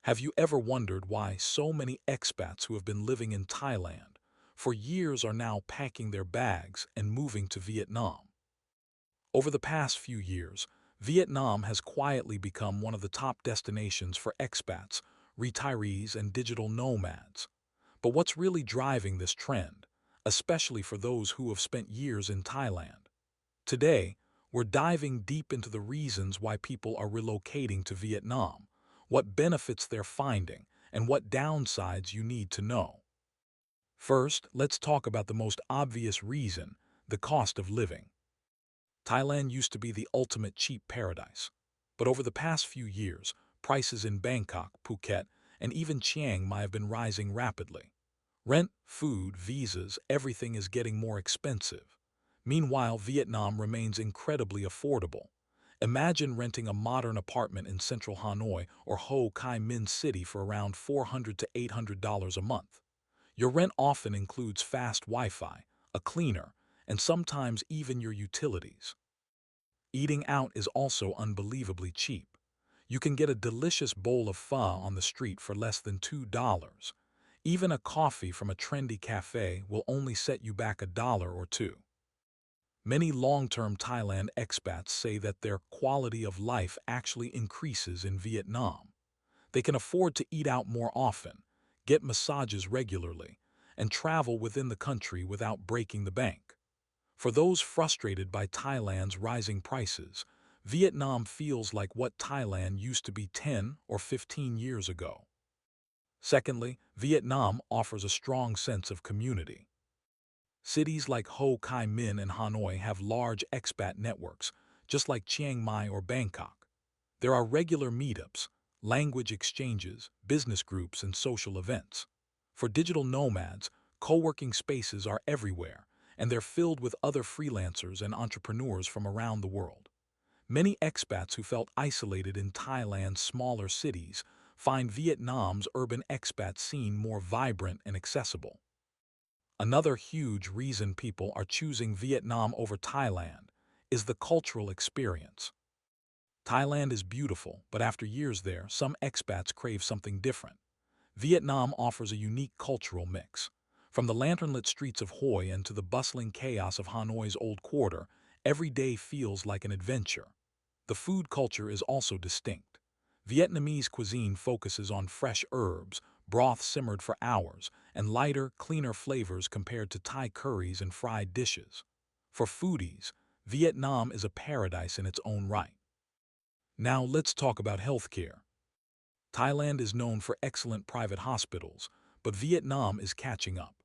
Have you ever wondered why so many expats who have been living in Thailand for years are now packing their bags and moving to Vietnam? Over the past few years, Vietnam has quietly become one of the top destinations for expats, retirees, and digital nomads. But what's really driving this trend, especially for those who have spent years in Thailand? Today, we're diving deep into the reasons why people are relocating to Vietnam, what benefits they're finding, and what downsides you need to know. First, let's talk about the most obvious reason, the cost of living. Thailand used to be the ultimate cheap paradise. But over the past few years, prices in Bangkok, Phuket, and even Chiang Mai have been rising rapidly. Rent, food, visas, everything is getting more expensive. Meanwhile, Vietnam remains incredibly affordable. Imagine renting a modern apartment in central Hanoi or Ho Chi Minh City for around $400 to $800 a month. Your rent often includes fast Wi-Fi, a cleaner, and sometimes even your utilities. Eating out is also unbelievably cheap. You can get a delicious bowl of pho on the street for less than $2. Even a coffee from a trendy cafe will only set you back $1 or two. Many long-term Thailand expats say that their quality of life actually increases in Vietnam. They can afford to eat out more often, get massages regularly, and travel within the country without breaking the bank. For those frustrated by Thailand's rising prices, Vietnam feels like what Thailand used to be 10 or 15 years ago. Secondly, Vietnam offers a strong sense of community. Cities like Ho Chi Minh and Hanoi have large expat networks, just like Chiang Mai or Bangkok. There are regular meetups, language exchanges, business groups, and social events. For digital nomads, co-working spaces are everywhere, and they're filled with other freelancers and entrepreneurs from around the world. Many expats who felt isolated in Thailand's smaller cities find Vietnam's urban expat scene more vibrant and accessible. Another huge reason people are choosing Vietnam over Thailand is the cultural experience. Thailand is beautiful, but after years there, some expats crave something different. Vietnam offers a unique cultural mix. From the lantern-lit streets of Hoi An to the bustling chaos of Hanoi's Old Quarter, every day feels like an adventure. The food culture is also distinct. Vietnamese cuisine focuses on fresh herbs, broth simmered for hours, and lighter, cleaner flavors compared to Thai curries and fried dishes. For foodies, Vietnam is a paradise in its own right. Now let's talk about healthcare. Thailand is known for excellent private hospitals, but Vietnam is catching up.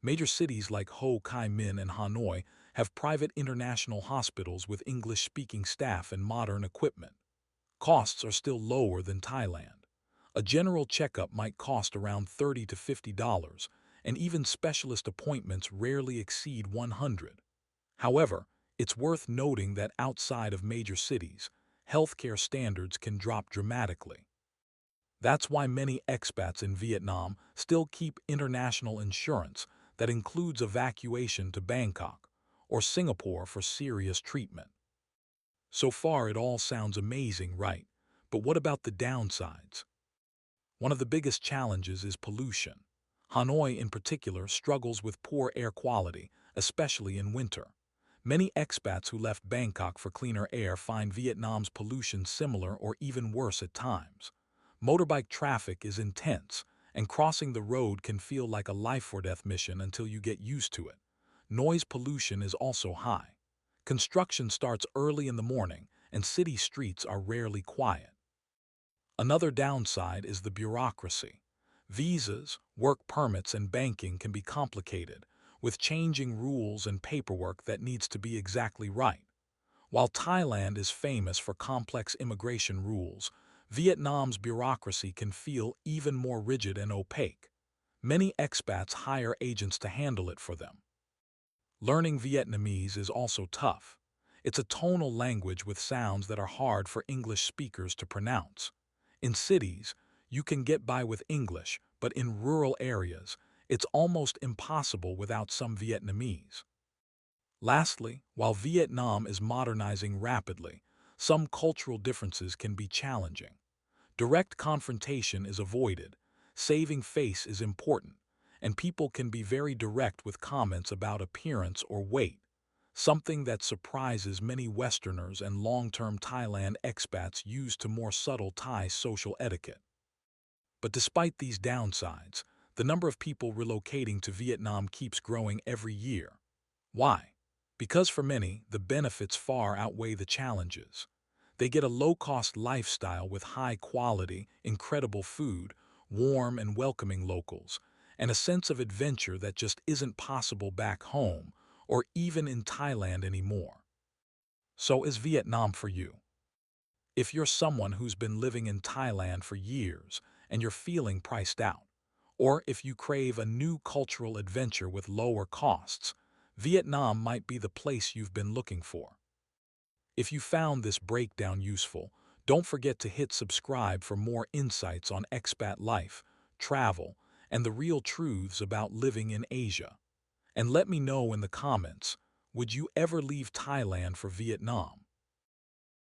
Major cities like Ho Chi Minh and Hanoi have private international hospitals with English-speaking staff and modern equipment. Costs are still lower than Thailand. A general checkup might cost around $30 to $50, and even specialist appointments rarely exceed 100. However, it's worth noting that outside of major cities, healthcare standards can drop dramatically. That's why many expats in Vietnam still keep international insurance that includes evacuation to Bangkok or Singapore for serious treatment. So far, it all sounds amazing, right? But what about the downsides? One of the biggest challenges is pollution. Hanoi, in particular, struggles with poor air quality, especially in winter. Many expats who left Bangkok for cleaner air find Vietnam's pollution similar or even worse at times. Motorbike traffic is intense, and crossing the road can feel like a life-or-death mission until you get used to it. Noise pollution is also high. Construction starts early in the morning, and city streets are rarely quiet. Another downside is the bureaucracy. Visas, work permits, and banking can be complicated, with changing rules and paperwork that needs to be exactly right. While Thailand is famous for complex immigration rules, Vietnam's bureaucracy can feel even more rigid and opaque. Many expats hire agents to handle it for them. Learning Vietnamese is also tough. It's a tonal language with sounds that are hard for English speakers to pronounce. In cities, you can get by with English, but in rural areas, it's almost impossible without some Vietnamese. Lastly, while Vietnam is modernizing rapidly, some cultural differences can be challenging. Direct confrontation is avoided, saving face is important, and people can be very direct with comments about appearance or weight, something that surprises many Westerners and long-term Thailand expats used to more subtle Thai social etiquette. But despite these downsides, the number of people relocating to Vietnam keeps growing every year. Why? Because for many, the benefits far outweigh the challenges. They get a low-cost lifestyle with high-quality, incredible food, warm and welcoming locals, and a sense of adventure that just isn't possible back home or even in Thailand anymore. So is Vietnam for you? If you're someone who's been living in Thailand for years and you're feeling priced out, or if you crave a new cultural adventure with lower costs, Vietnam might be the place you've been looking for. If you found this breakdown useful, don't forget to hit subscribe for more insights on expat life, travel, and the real truths about living in Asia. And let me know in the comments, would you ever leave Thailand for Vietnam?